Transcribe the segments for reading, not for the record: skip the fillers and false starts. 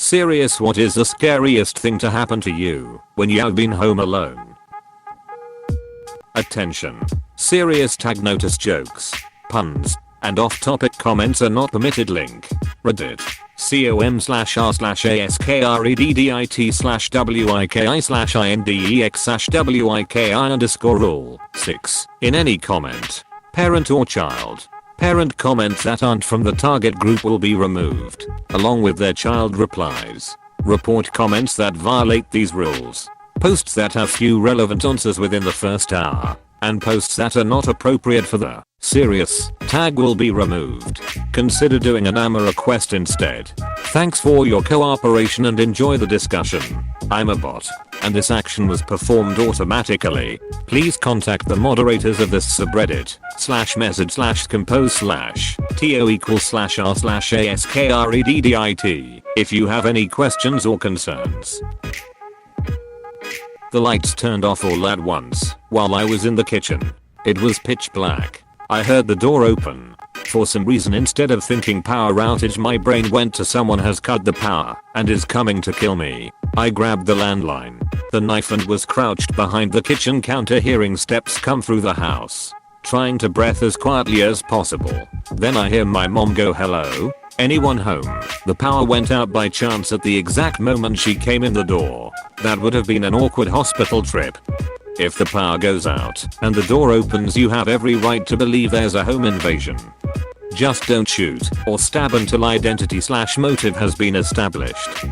Serious, what is the scariest thing to happen to you when you have been home alone? Attention. Serious tag notice jokes, puns, and off-topic comments are not permitted. Link. Reddit. com/r/ASKREDDIT/WIKI/INDEX/WIKI_rule 6. In any comment, parent or child, parent comments that aren't from the target group will be removed, along with their child replies. Report comments that violate these rules. Posts that have few relevant answers within the first hour, and posts that are not appropriate for the serious tag will be removed. Consider doing an AMA request instead. Thanks for your cooperation and enjoy the discussion. I'm a bot, and this action was performed automatically. Please contact the moderators of this subreddit /message/compose/to=r/ASKREDDIT if you have any questions or concerns. The lights turned off all at once while I was in the kitchen. It was pitch black. I heard the door open. For some reason, instead of thinking power outage, my brain went to someone has cut the power and is coming to kill me. I grabbed the landline, the knife, and was crouched behind the kitchen counter, hearing steps come through the house, trying to breathe as quietly as possible. Then I hear my mom go, "Hello? Anyone home?" The power went out by chance at the exact moment she came in the door. That would have been an awkward hospital trip. If the power goes out and the door opens, you have every right to believe there's a home invasion. Just don't shoot or stab until identity/motive has been established.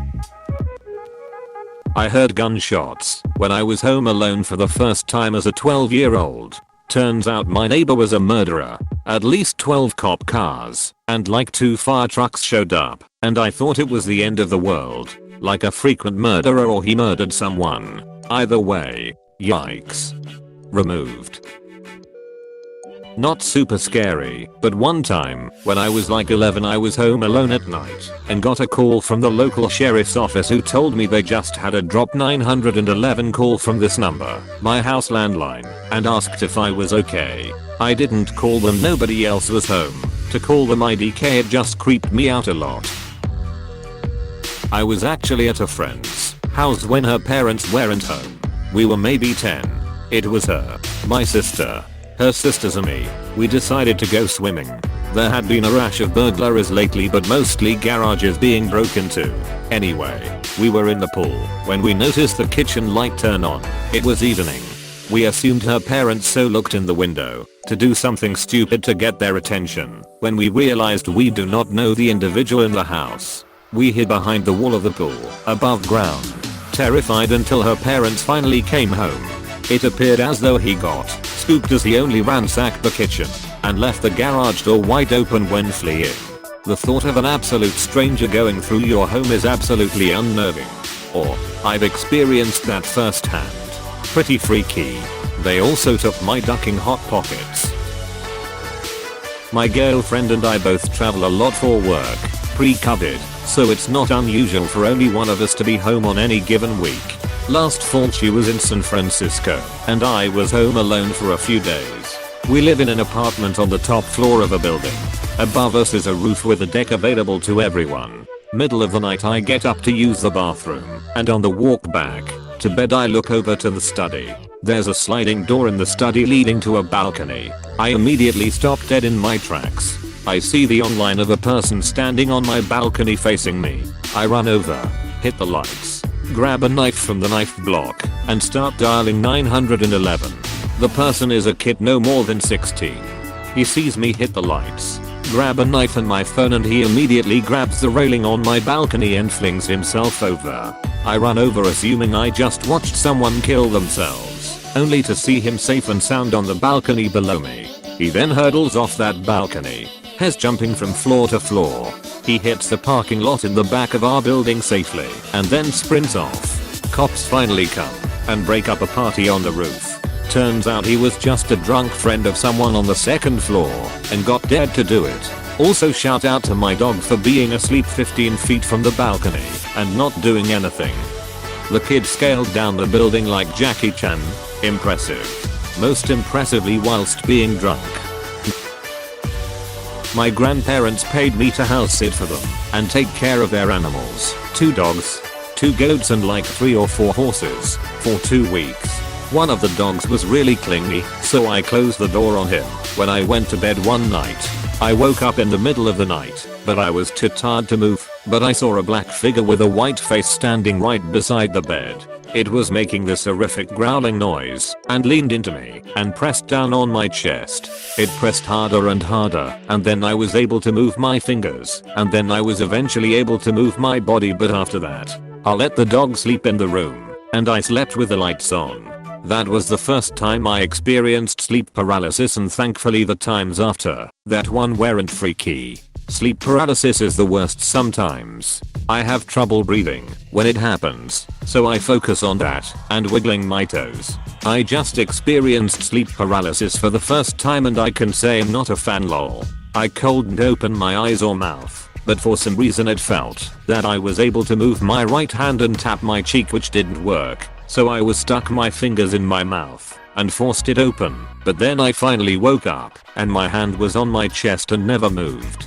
I heard gunshots when I was home alone for the first time as a 12-year-old. Turns out my neighbor was a murderer. At least 12 cop cars and like 2 fire trucks showed up, and I thought it was the end of the world, like a frequent murderer or he murdered someone. Either way, yikes. Removed. Not super scary, but one time, when I was like 11, I was home alone at night and got a call from the local sheriff's office who told me they just had a drop 911 call from this number, my house landline, and asked if I was okay. I didn't call them, nobody else was home. To call them IDK, it just creeped me out a lot. I was actually at a friend's house when her parents weren't home. We were maybe 10. It was her, my sister, her sisters and me. We decided to go swimming. There had been a rash of burglaries lately, but mostly garages being broken into. Anyway, we were in the pool when we noticed the kitchen light turn on. It was evening. We assumed her parents so looked in the window to do something stupid to get their attention. When we realized we do not know the individual in the house, we hid behind the wall of the pool, above ground, terrified until her parents finally came home. It appeared as though he got spooked as he only ransacked the kitchen and left the garage door wide open when fleeing. The thought of an absolute stranger going through your home is absolutely unnerving. Or, I've experienced that firsthand. Pretty freaky. They also took my ducking hot pockets. My girlfriend and I both travel a lot for work, pre-COVID, so it's not unusual for only one of us to be home on any given week. Last fall she was in San Francisco, and I was home alone for a few days. We live in an apartment on the top floor of a building. Above us is a roof with a deck available to everyone. Middle of the night I get up to use the bathroom, and on the walk back to bed I look over to the study. There's a sliding door in the study leading to a balcony. I immediately stop dead in my tracks. I see the outline of a person standing on my balcony facing me. I run over, hit the lights, grab a knife from the knife block, and start dialing 911. The person is a kid no more than 16. He sees me hit the lights, grab a knife and my phone, and he immediately grabs the railing on my balcony and flings himself over. I run over assuming I just watched someone kill themselves, only to see him safe and sound on the balcony below me. He then hurdles off that balcony, has jumping from floor to floor. He hits the parking lot in the back of our building safely and then sprints off. Cops finally come and break up a party on the roof. Turns out he was just a drunk friend of someone on the second floor and got dared to do it. Also shout out to my dog for being asleep 15 feet from the balcony and not doing anything. The kid scaled down the building like Jackie Chan. Impressive. Most impressively whilst being drunk. My grandparents paid me to house sit for them and take care of their animals, 2 dogs, 2 goats and like 3 or 4 horses, for 2 weeks. One of the dogs was really clingy, so I closed the door on him. When I went to bed one night, I woke up in the middle of the night, but I was too tired to move, but I saw a black figure with a white face standing right beside the bed. It was making this horrific growling noise and leaned into me and pressed down on my chest. It pressed harder and harder, and then I was able to move my fingers, and then I was eventually able to move my body, but after that, I let the dog sleep in the room, and I slept with the lights on. That was the first time I experienced sleep paralysis, and thankfully the times after that one weren't freaky. Sleep paralysis is the worst sometimes. I have trouble breathing when it happens, so I focus on that and wiggling my toes. I just experienced sleep paralysis for the first time, and I can say I'm not a fan, lol. I couldn't open my eyes or mouth, but for some reason it felt that I was able to move my right hand and tap my cheek, which didn't work. So I was stuck my fingers in my mouth and forced it open, but then I finally woke up and my hand was on my chest and never moved.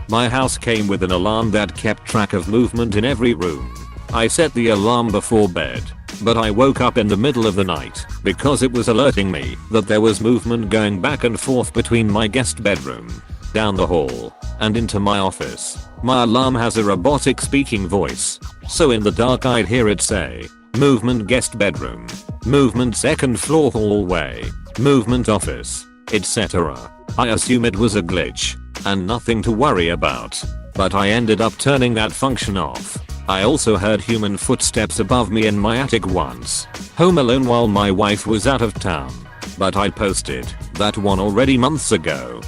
My house came with an alarm that kept track of movement in every room. I set the alarm before bed, but I woke up in the middle of the night because it was alerting me that there was movement going back and forth between my guest bedroom, down the hall, and into my office. My alarm has a robotic speaking voice, so in the dark I'd hear it say, movement guest bedroom, movement second floor hallway, movement office, etc. I assume it was a glitch and nothing to worry about, but I ended up turning that function off. I also heard human footsteps above me in my attic once, home alone while my wife was out of town, but I posted that one already months ago.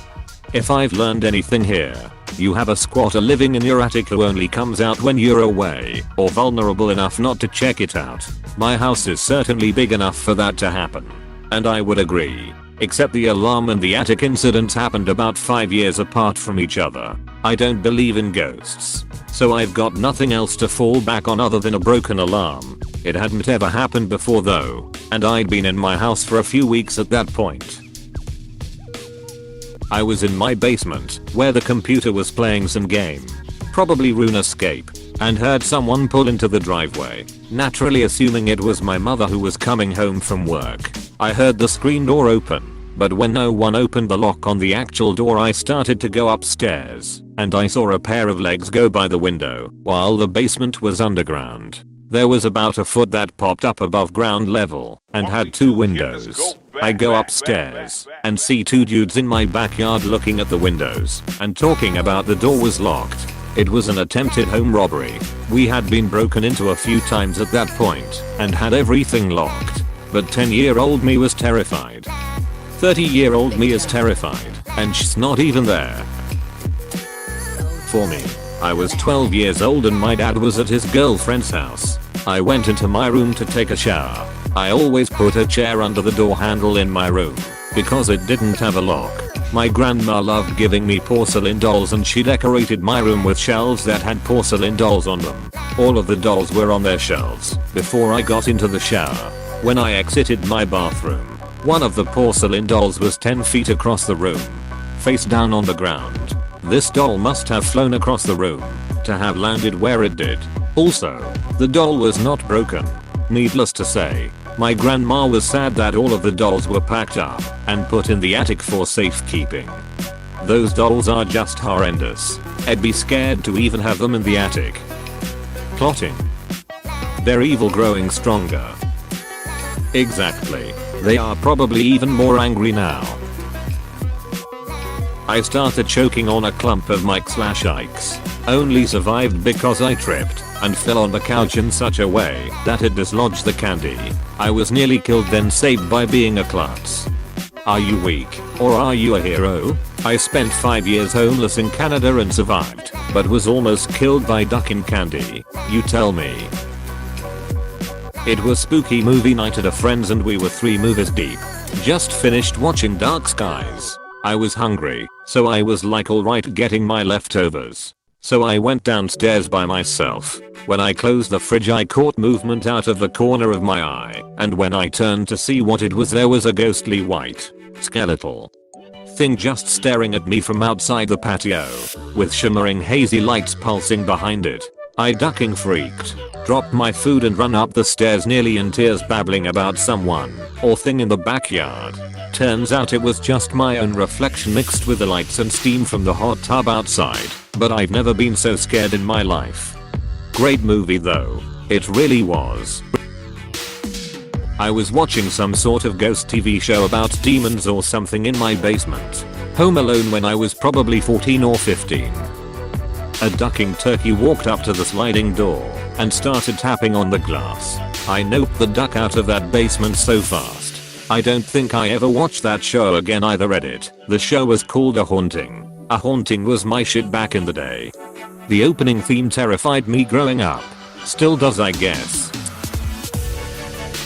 If I've learned anything here, you have a squatter living in your attic who only comes out when you're away or vulnerable enough not to check it out. My house is certainly big enough for that to happen, and I would agree. Except the alarm and the attic incidents happened about 5 years apart from each other. I don't believe in ghosts, so I've got nothing else to fall back on other than a broken alarm. It hadn't ever happened before though, and I'd been in my house for a few weeks at that point. I was in my basement where the computer was playing some game, probably RuneScape, and heard someone pull into the driveway, naturally assuming it was my mother who was coming home from work. I heard the screen door open, but when no one opened the lock on the actual door I started to go upstairs, and I saw a pair of legs go by the window while the basement was underground. There was about a foot that popped up above ground level and had 2 windows. I go upstairs and see 2 dudes in my backyard looking at the windows and talking about the door was locked. It was an attempted home robbery. We had been broken into a few times at that point and had everything locked. But 10-year-old me was terrified. 30-year-old me is terrified, and she's not even there. For me, I was 12 years old and my dad was at his girlfriend's house. I went into my room to take a shower. I always put a chair under the door handle in my room because it didn't have a lock. My grandma loved giving me porcelain dolls and she decorated my room with shelves that had porcelain dolls on them. All of the dolls were on their shelves before I got into the shower. When I exited my bathroom, one of the porcelain dolls was 10 feet across the room, face down on the ground. This doll must have flown across the room to have landed where it did. Also, the doll was not broken. Needless to say, my grandma was sad that all of the dolls were packed up and put in the attic for safekeeping. Those dolls are just horrendous. I'd be scared to even have them in the attic. Plotting. Their evil growing stronger. Exactly. They are probably even more angry now. I started choking on a clump of Mike/Ike's. Only survived because I tripped and fell on the couch in such a way that it dislodged the candy. I was nearly killed then saved by being a klutz. Are you weak or are you a hero? I spent 5 years homeless in Canada and survived, but was almost killed by ducking candy. You tell me. It was spooky movie night at a friend's and we were 3 movies deep. Just finished watching Dark Skies. I was hungry, so I was like alright getting my leftovers. So I went downstairs by myself. When I closed the fridge I caught movement out of the corner of my eye, and when I turned to see what it was there was a ghostly white skeletal thing just staring at me from outside the patio, with shimmering hazy lights pulsing behind it. I ducking freaked, dropped my food and run up the stairs nearly in tears babbling about someone or thing in the backyard. Turns out it was just my own reflection mixed with the lights and steam from the hot tub outside, but I've never been so scared in my life. Great movie though, it really was. I was watching some sort of ghost TV show about demons or something in my basement, home alone when I was probably 14 or 15. A ducking turkey walked up to the sliding door and started tapping on the glass. I noped the duck out of that basement so fast. I don't think I ever watched that show again either. Reddit. The show was called A Haunting. A haunting was my shit back in the day. The opening theme terrified me growing up. Still does, I guess.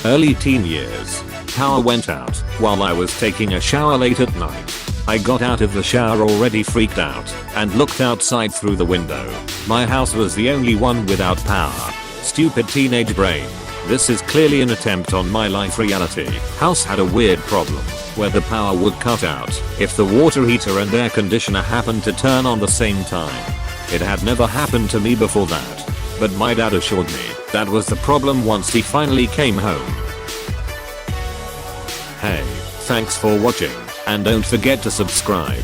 Early teen years. Power went out while I was taking a shower late at night. I got out of the shower already freaked out and looked outside through the window. My house was the only one without power. Stupid teenage brain. This is clearly an attempt on my life reality. House had a weird problem where the power would cut out if the water heater and air conditioner happened to turn on the same time. It had never happened to me before that, but my dad assured me that was the problem once he finally came home. Hey, thanks for watching, and don't forget to subscribe.